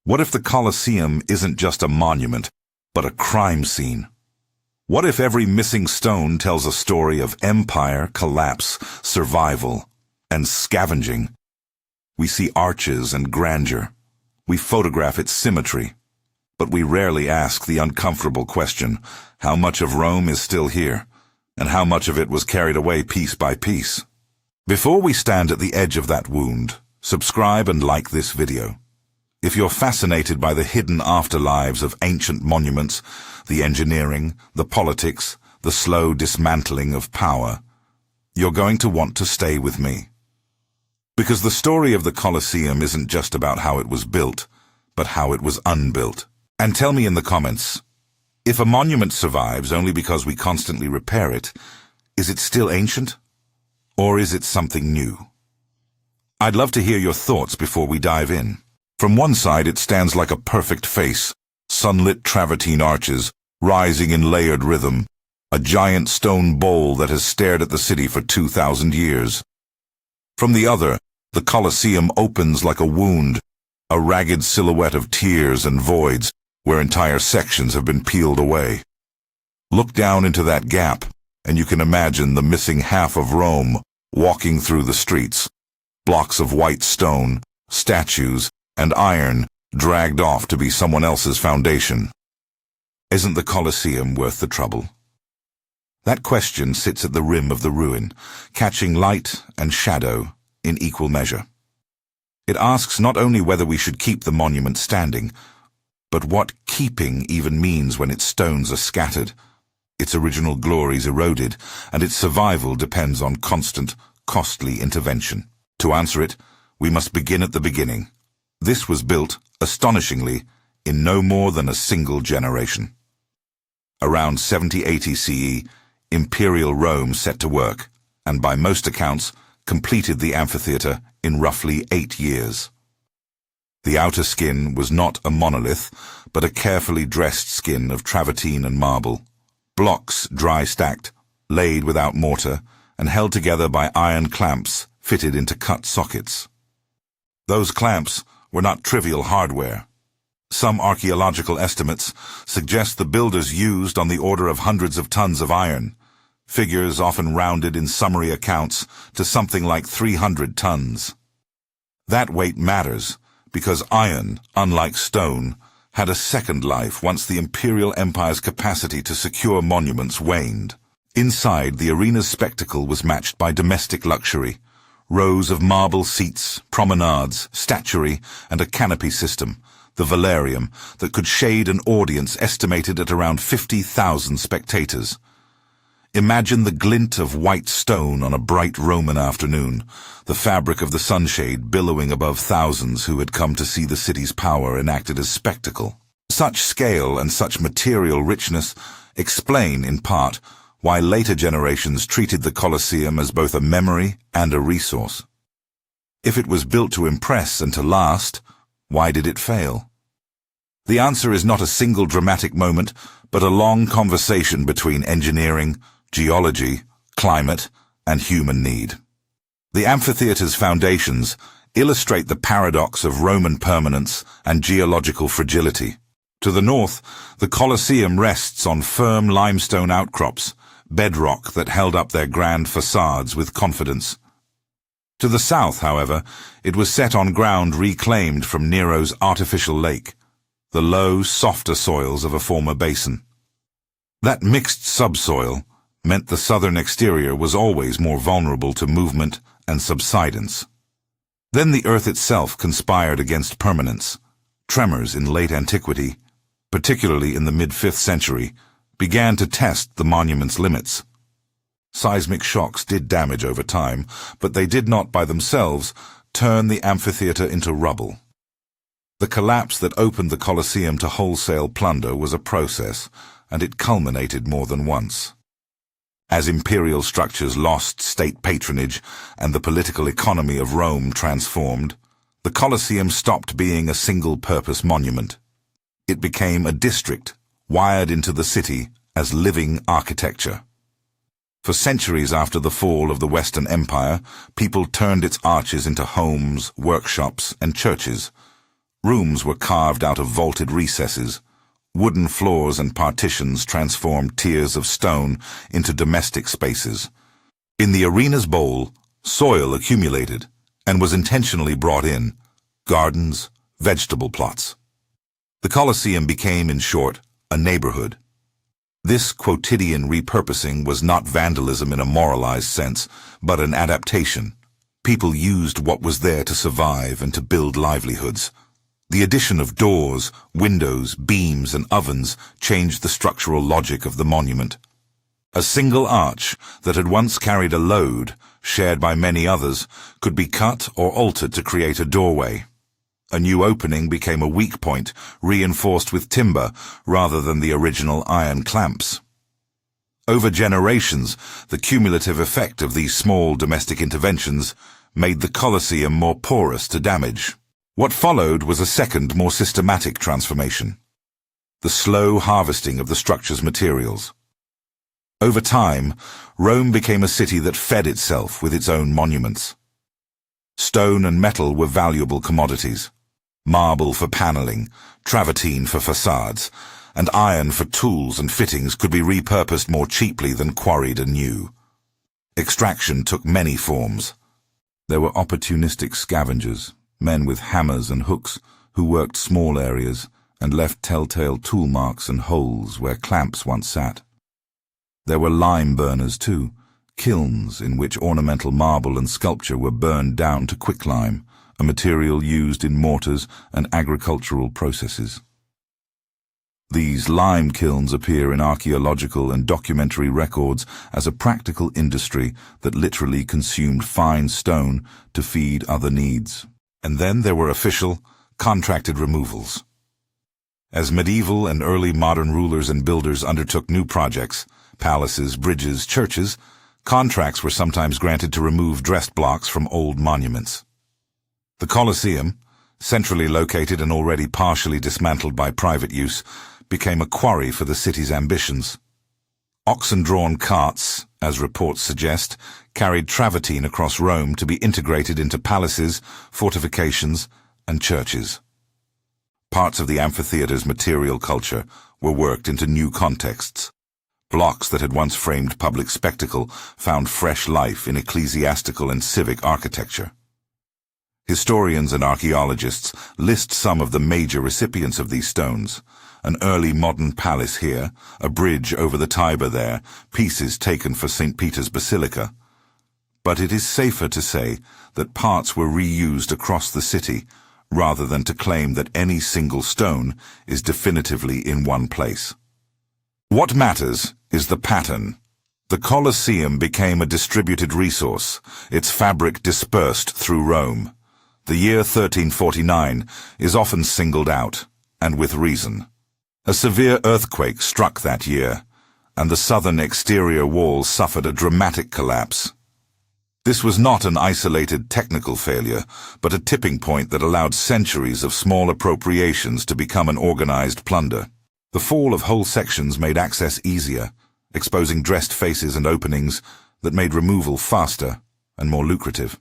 What if the Colosseum isn't just a monument, but a crime scene? What if every missing stone tells a story of empire, collapse, survival, and scavenging? We see arches and grandeur. We photograph its symmetry. But we rarely ask the uncomfortable question, how much of Rome is still here, and how much of it was carried away piece by piece? Before we stand at the edge of that wound, subscribe and like this video. If you're fascinated by the hidden afterlives of ancient monuments, the engineering, the politics, the slow dismantling of power, you're going to want to stay with me. Because the story of the Colosseum isn't just about how it was built, but how it was unbuilt. And tell me in the comments, if a monument survives only because we constantly repair it, is it still ancient? Or is it something new? I'd love to hear your thoughts before we dive in. From one side, it stands like a perfect face, sunlit travertine arches, rising in layered rhythm, a giant stone bowl that has stared at the city for 2,000 years. From the other, the Colosseum opens like a wound, a ragged silhouette of tears and voids, where entire sections have been peeled away. Look down into that gap, and you can imagine the missing half of Rome walking through the streets. Blocks of white stone, statues, and iron dragged off to be someone else's foundation. Isn't the Colosseum worth the trouble? That question sits at the rim of the ruin, catching light and shadow in equal measure. It asks not only whether we should keep the monument standing, but what keeping even means when its stones are scattered, its original glories eroded, and its survival depends on constant, costly intervention. To answer it, we must begin at the beginning. This was built, astonishingly, in no more than a single generation. Around 70-80 CE, Imperial Rome set to work, and by most accounts, completed the amphitheater in roughly 8 years. The outer skin was not a monolith, but a carefully dressed skin of travertine and marble. Blocks dry stacked, laid without mortar, and held together by iron clamps fitted into cut sockets. Those clamps were not trivial hardware. Some archaeological estimates suggest the builders used on the order of hundreds of tons of iron, figures often rounded in summary accounts to something like 300 tons. That weight matters, because iron, unlike stone, had a second life once the Imperial Empire's capacity to secure monuments waned. Inside, the arena's spectacle was matched by domestic luxury, rows of marble seats, promenades, statuary, and a canopy system, the velarium, that could shade an audience estimated at around 50,000 spectators. Imagine the glint of white stone on a bright Roman afternoon, the fabric of the sunshade billowing above thousands who had come to see the city's power enacted as spectacle. Such scale and such material richness explain, in part, why later generations treated the Colosseum as both a memory and a resource. If it was built to impress and to last, why did it fail? The answer is not a single dramatic moment, but a long conversation between engineering, geology, climate, and human need. The amphitheater's foundations illustrate the paradox of Roman permanence and geological fragility. To the north, the Colosseum rests on firm limestone outcrops, bedrock that held up their grand facades with confidence. To the south, however, it was set on ground reclaimed from Nero's artificial lake, the low, softer soils of a former basin. That mixed subsoil meant the southern exterior was always more vulnerable to movement and subsidence. Then the earth itself conspired against permanence. Tremors in late antiquity, particularly in the mid-5th century, began to test the monument's limits. Seismic shocks did damage over time, but they did not by themselves turn the amphitheater into rubble. The collapse that opened the Colosseum to wholesale plunder was a process, and it culminated more than once. As imperial structures lost state patronage and the political economy of Rome transformed, the Colosseum stopped being a single-purpose monument. It became a district, wired into the city as living architecture. For centuries after the fall of the Western Empire, people turned its arches into homes, workshops, and churches, Rooms were carved out of vaulted recesses. Wooden floors and partitions transformed tiers of stone into domestic spaces. In the arena's bowl, soil accumulated and was intentionally brought in: gardens, vegetable plots. The Colosseum became, in short, a neighborhood. This quotidian repurposing was not vandalism in a moralized sense, but an adaptation. People used what was there to survive and to build livelihoods. The addition of doors, windows, beams, and ovens changed the structural logic of the monument. A single arch that had once carried a load, shared by many others, could be cut or altered to create a doorway. A new opening became a weak point, reinforced with timber rather than the original iron clamps. Over generations, the cumulative effect of these small domestic interventions made the Colosseum more porous to damage. What followed was a second, more systematic transformation: the slow harvesting of the structure's materials. Over time, Rome became a city that fed itself with its own monuments. Stone and metal were valuable commodities. Marble for paneling, travertine for facades, and iron for tools and fittings could be repurposed more cheaply than quarried anew. Extraction took many forms. There were opportunistic scavengers, men with hammers and hooks, who worked small areas and left telltale tool marks and holes where clamps once sat. There were lime burners too, kilns in which ornamental marble and sculpture were burned down to quicklime, a material used in mortars and agricultural processes. These lime kilns appear in archaeological and documentary records as a practical industry that literally consumed fine stone to feed other needs. And then there were official, contracted removals. As medieval and early modern rulers and builders undertook new projects, palaces, bridges, churches, contracts were sometimes granted to remove dressed blocks from old monuments. The Colosseum, centrally located and already partially dismantled by private use, became a quarry for the city's ambitions. Oxen-drawn carts, as reports suggest, carried travertine across Rome to be integrated into palaces, fortifications, and churches. Parts of the amphitheater's material culture were worked into new contexts. Blocks that had once framed public spectacle found fresh life in ecclesiastical and civic architecture. Historians and archaeologists list some of the major recipients of these stones: an early modern palace here, a bridge over the Tiber there, pieces taken for St. Peter's Basilica. But it is safer to say that parts were reused across the city, rather than to claim that any single stone is definitively in one place. What matters is the pattern. The Colosseum became a distributed resource, its fabric dispersed through Rome. The year 1349 is often singled out, and with reason. A severe earthquake struck that year, and the southern exterior wall suffered a dramatic collapse. This was not an isolated technical failure, but a tipping point that allowed centuries of small appropriations to become an organized plunder. The fall of whole sections made access easier, exposing dressed faces and openings that made removal faster and more lucrative.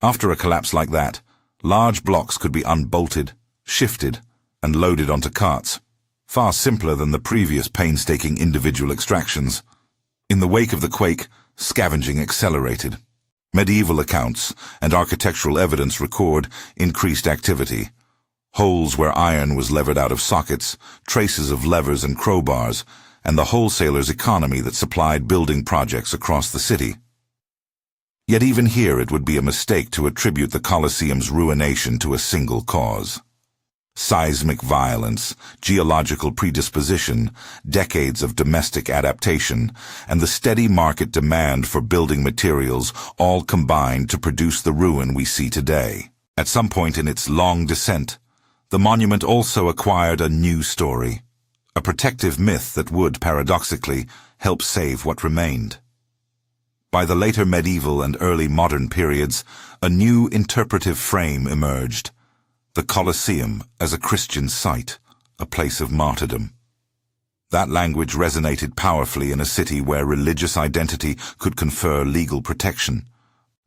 After a collapse like that, large blocks could be unbolted, shifted, and loaded onto carts, far simpler than the previous painstaking individual extractions. In the wake of the quake, scavenging accelerated. Medieval accounts and architectural evidence record increased activity. Holes where iron was levered out of sockets, traces of levers and crowbars, and the wholesaler's economy that supplied building projects across the city. Yet even here it would be a mistake to attribute the Colosseum's ruination to a single cause. Seismic violence, geological predisposition, decades of domestic adaptation, and the steady market demand for building materials all combined to produce the ruin we see today. At some point in its long descent, the monument also acquired a new story, a protective myth that would, paradoxically, help save what remained. By the later medieval and early modern periods, a new interpretive frame emerged: the Colosseum as a Christian site, a place of martyrdom. That language resonated powerfully in a city where religious identity could confer legal protection.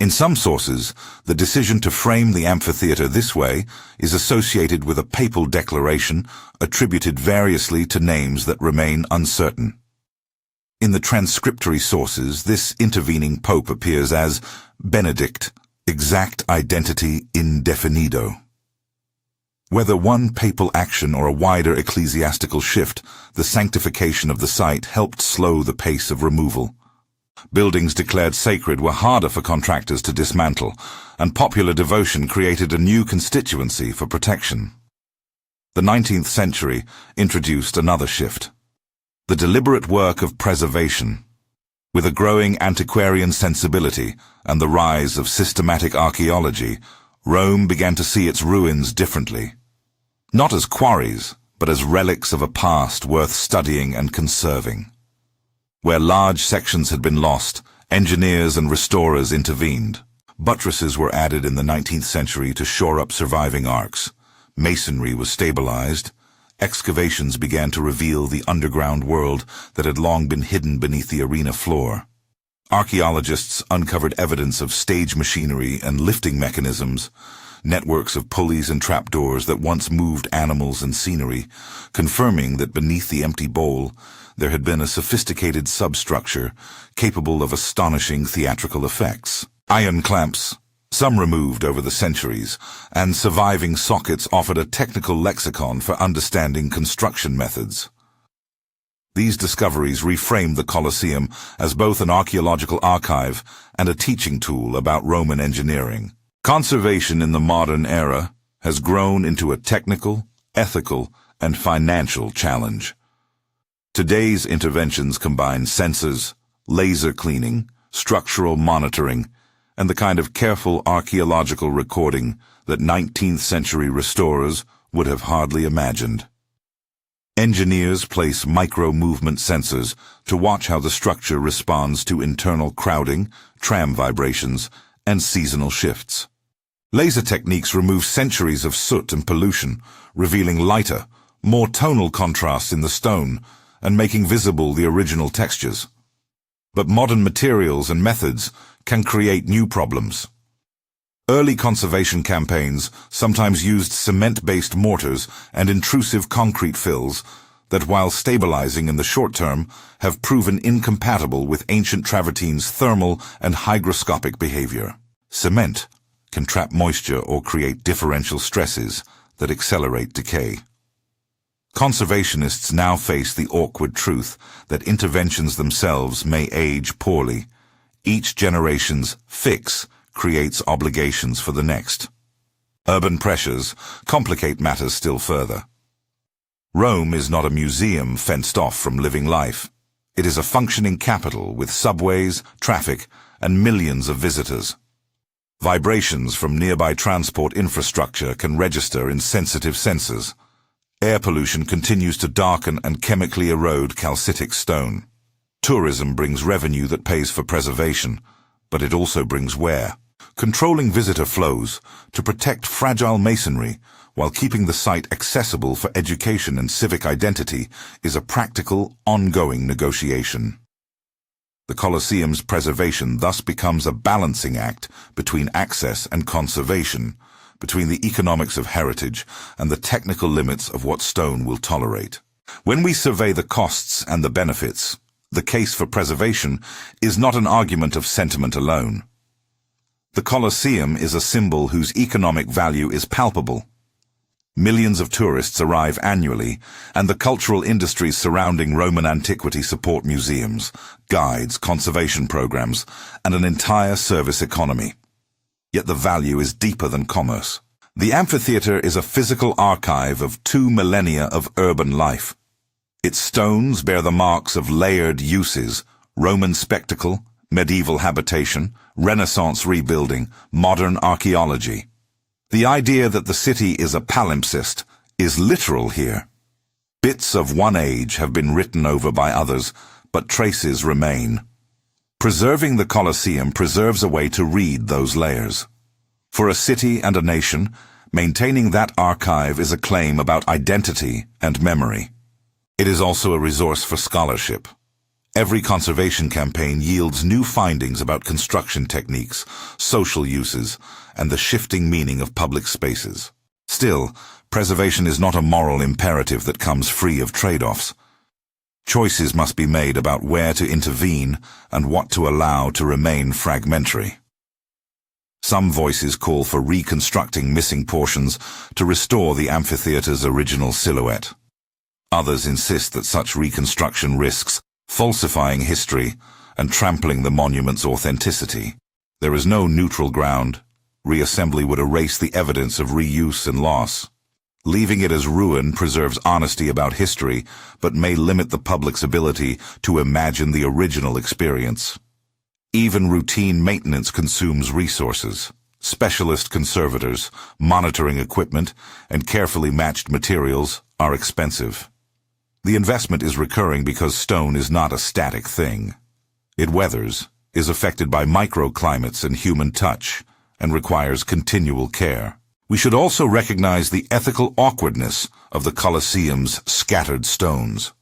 In some sources, the decision to frame the amphitheater this way is associated with a papal declaration attributed variously to names that remain uncertain. In the transcriptory sources, this intervening pope appears as Benedict, exact identity indefinido. Whether one papal action or a wider ecclesiastical shift, the sanctification of the site helped slow the pace of removal. Buildings declared sacred were harder for contractors to dismantle, and popular devotion created a new constituency for protection. The 19th century introduced another shift: the deliberate work of preservation. With a growing antiquarian sensibility and the rise of systematic archaeology, Rome began to see its ruins differently. Not as quarries, but as relics of a past worth studying and conserving. Where large sections had been lost, engineers and restorers intervened. Buttresses were added in the 19th century to shore up surviving arcs. Masonry was stabilized. Excavations began to reveal the underground world that had long been hidden beneath the arena floor. Archaeologists uncovered evidence of stage machinery and lifting mechanisms, networks of pulleys and trapdoors that once moved animals and scenery, confirming that beneath the empty bowl there had been a sophisticated substructure capable of astonishing theatrical effects. Iron clamps, some removed over the centuries, and surviving sockets offered a technical lexicon for understanding construction methods. These discoveries reframed the Colosseum as both an archaeological archive and a teaching tool about Roman engineering. Conservation in the modern era has grown into a technical, ethical, and financial challenge. Today's interventions combine sensors, laser cleaning, structural monitoring, and the kind of careful archaeological recording that 19th century restorers would have hardly imagined. Engineers place micro-movement sensors to watch how the structure responds to internal crowding, tram vibrations, and seasonal shifts. Laser techniques remove centuries of soot and pollution, revealing lighter, more tonal contrasts in the stone, and making visible the original textures. But modern materials and methods can create new problems. Early conservation campaigns sometimes used cement-based mortars and intrusive concrete fills that, while stabilizing in the short term, have proven incompatible with ancient travertine's thermal and hygroscopic behavior. Cement can trap moisture or create differential stresses that accelerate decay. Conservationists now face the awkward truth that interventions themselves may age poorly. Each generation's fix creates obligations for the next. Urban pressures complicate matters still further. Rome is not a museum fenced off from living life. It is a functioning capital with subways, traffic, and millions of visitors. Vibrations from nearby transport infrastructure can register in sensitive sensors. Air pollution continues to darken and chemically erode calcitic stone. Tourism brings revenue that pays for preservation, but it also brings wear. Controlling visitor flows to protect fragile masonry while keeping the site accessible for education and civic identity is a practical, ongoing negotiation. The Colosseum's preservation thus becomes a balancing act between access and conservation, between the economics of heritage and the technical limits of what stone will tolerate. When we survey the costs and the benefits, the case for preservation is not an argument of sentiment alone. The Colosseum is a symbol whose economic value is palpable. Millions of tourists arrive annually, and the cultural industries surrounding Roman antiquity support museums, guides, conservation programs, and an entire service economy. Yet the value is deeper than commerce. The amphitheater is a physical archive of 2 millennia of urban life. Its stones bear the marks of layered uses: Roman spectacle, medieval habitation, Renaissance rebuilding, modern archaeology. The idea that the city is a palimpsest is literal here. Bits of one age have been written over by others, but traces remain. Preserving the Colosseum preserves a way to read those layers. For a city and a nation, maintaining that archive is a claim about identity and memory. It is also a resource for scholarship. Every conservation campaign yields new findings about construction techniques, social uses, and the shifting meaning of public spaces. Still, preservation is not a moral imperative that comes free of trade-offs. Choices must be made about where to intervene and what to allow to remain fragmentary. Some voices call for reconstructing missing portions to restore the amphitheater's original silhouette. Others insist that such reconstruction risks falsifying history and trampling the monument's authenticity. There is no neutral ground. Reassembly would erase the evidence of reuse and loss. Leaving it as ruin preserves honesty about history, but may limit the public's ability to imagine the original experience. Even routine maintenance consumes resources. Specialist conservators, monitoring equipment, and carefully matched materials are expensive. The investment is recurring because stone is not a static thing. It weathers, is affected by microclimates and human touch, and requires continual care. We should also recognize the ethical awkwardness of the Colosseum's scattered stones.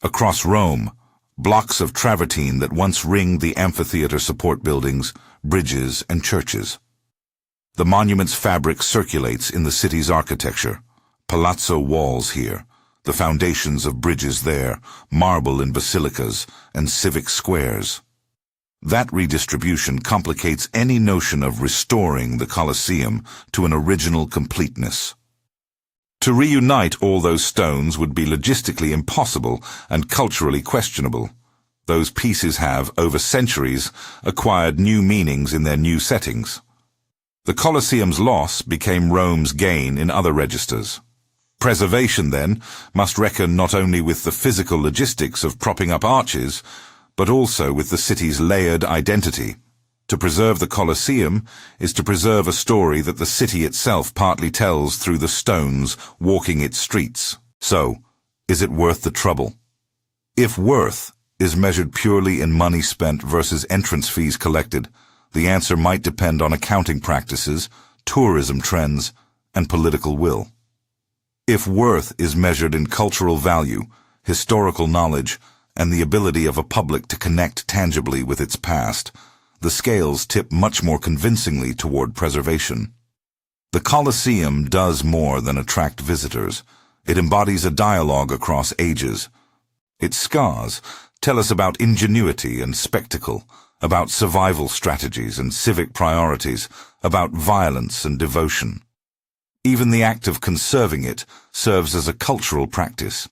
Across Rome, blocks of travertine that once ringed the amphitheater support buildings, bridges, and churches. The monument's fabric circulates in the city's architecture. Palazzo walls here, the foundations of bridges there, marble in basilicas, and civic squares. That redistribution complicates any notion of restoring the Colosseum to an original completeness. To reunite all those stones would be logistically impossible and culturally questionable. Those pieces have, over centuries, acquired new meanings in their new settings. The Colosseum's loss became Rome's gain in other registers. Preservation, then, must reckon not only with the physical logistics of propping up arches, but also with the city's layered identity. To preserve the Colosseum is to preserve a story that the city itself partly tells through the stones walking its streets. So, is it worth the trouble? If worth is measured purely in money spent versus entrance fees collected, the answer might depend on accounting practices, tourism trends, and political will. If worth is measured in cultural value, historical knowledge, and the ability of a public to connect tangibly with its past, the scales tip much more convincingly toward preservation. The Colosseum does more than attract visitors. It embodies a dialogue across ages. Its scars tell us about ingenuity and spectacle, about survival strategies and civic priorities, about violence and devotion. Even the act of conserving it serves as a cultural practice.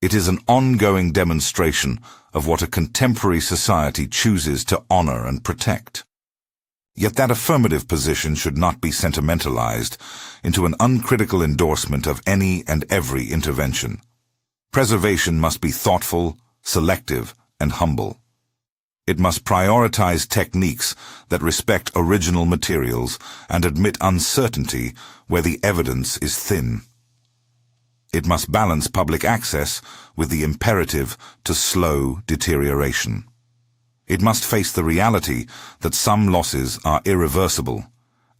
It is an ongoing demonstration of what a contemporary society chooses to honor and protect. Yet that affirmative position should not be sentimentalized into an uncritical endorsement of any and every intervention. Preservation must be thoughtful, selective, and humble. It must prioritize techniques that respect original materials and admit uncertainty where the evidence is thin. It must balance public access with the imperative to slow deterioration. It must face the reality that some losses are irreversible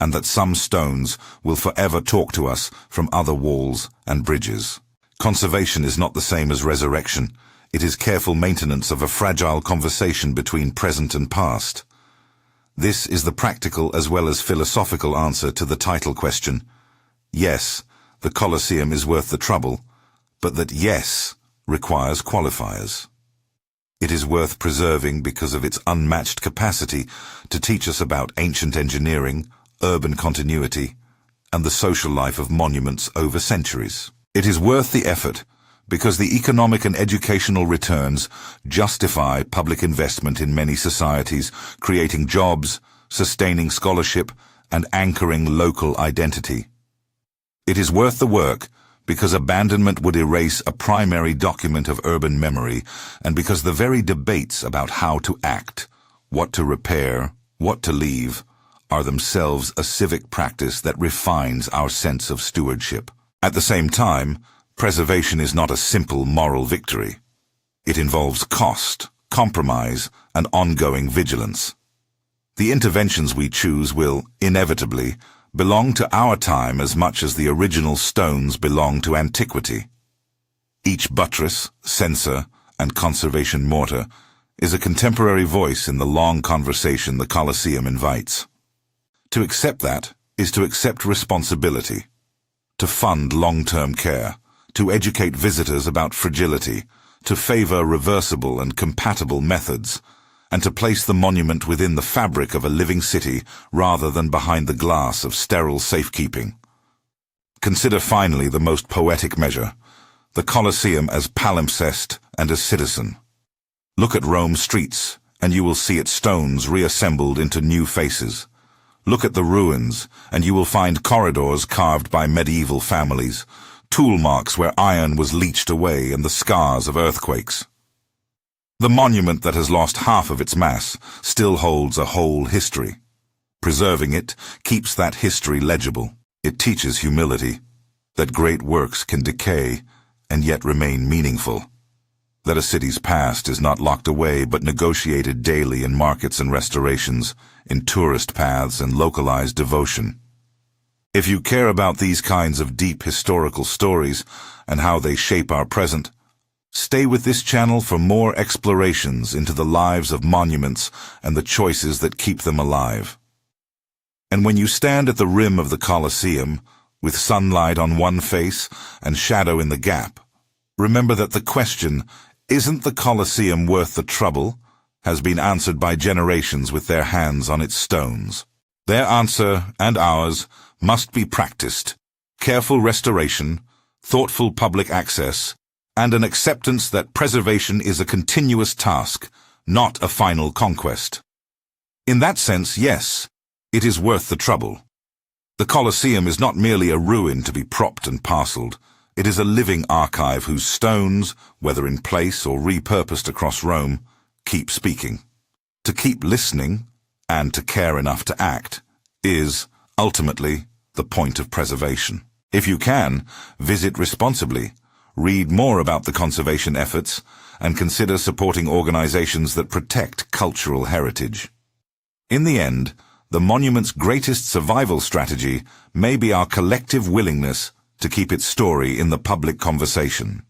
and that some stones will forever talk to us from other walls and bridges. Conservation is not the same as resurrection. It is careful maintenance of a fragile conversation between present and past. This is the practical as well as philosophical answer to the title question. Yes, the Colosseum is worth the trouble, but that yes requires qualifiers. It is worth preserving because of its unmatched capacity to teach us about ancient engineering, urban continuity, and the social life of monuments over centuries. It is worth the effort because the economic and educational returns justify public investment in many societies, creating jobs, sustaining scholarship, and anchoring local identity. It is worth the work because abandonment would erase a primary document of urban memory, and because the very debates about how to act, what to repair, what to leave, are themselves a civic practice that refines our sense of stewardship. At the same time, preservation is not a simple moral victory. It involves cost, compromise, and ongoing vigilance. The interventions we choose will, inevitably, belong to our time as much as the original stones belong to antiquity. Each buttress, censer, and conservation mortar is a contemporary voice in the long conversation the Colosseum invites. To accept that is to accept responsibility, to fund long-term care, to educate visitors about fragility, to favor reversible and compatible methods, and to place the monument within the fabric of a living city rather than behind the glass of sterile safekeeping. Consider finally the most poetic measure, the Colosseum as palimpsest and as citizen. Look at Rome's streets, and you will see its stones reassembled into new faces. Look at the ruins, and you will find corridors carved by medieval families, tool marks where iron was leached away, and the scars of earthquakes. The monument that has lost half of its mass still holds a whole history. Preserving it keeps that history legible. It teaches humility, that great works can decay and yet remain meaningful, that a city's past is not locked away but negotiated daily in markets and restorations, in tourist paths and localized devotion. If you care about these kinds of deep historical stories and how they shape our present, stay with this channel for more explorations into the lives of monuments and the choices that keep them alive. And when you stand at the rim of the Colosseum, with sunlight on one face and shadow in the gap, remember that the question, "Isn't the Colosseum worth the trouble?" has been answered by generations with their hands on its stones. Their answer, and ours, must be practiced: careful restoration, thoughtful public access, and an acceptance that preservation is a continuous task, not a final conquest. In that sense, yes, it is worth the trouble. The Colosseum is not merely a ruin to be propped and parcelled. It is a living archive whose stones, whether in place or repurposed across Rome, keep speaking. To keep listening, and to care enough to act, is, ultimately, the point of preservation. If you can, visit responsibly, read more about the conservation efforts, and consider supporting organizations that protect cultural heritage. In the end, the monument's greatest survival strategy may be our collective willingness to keep its story in the public conversation.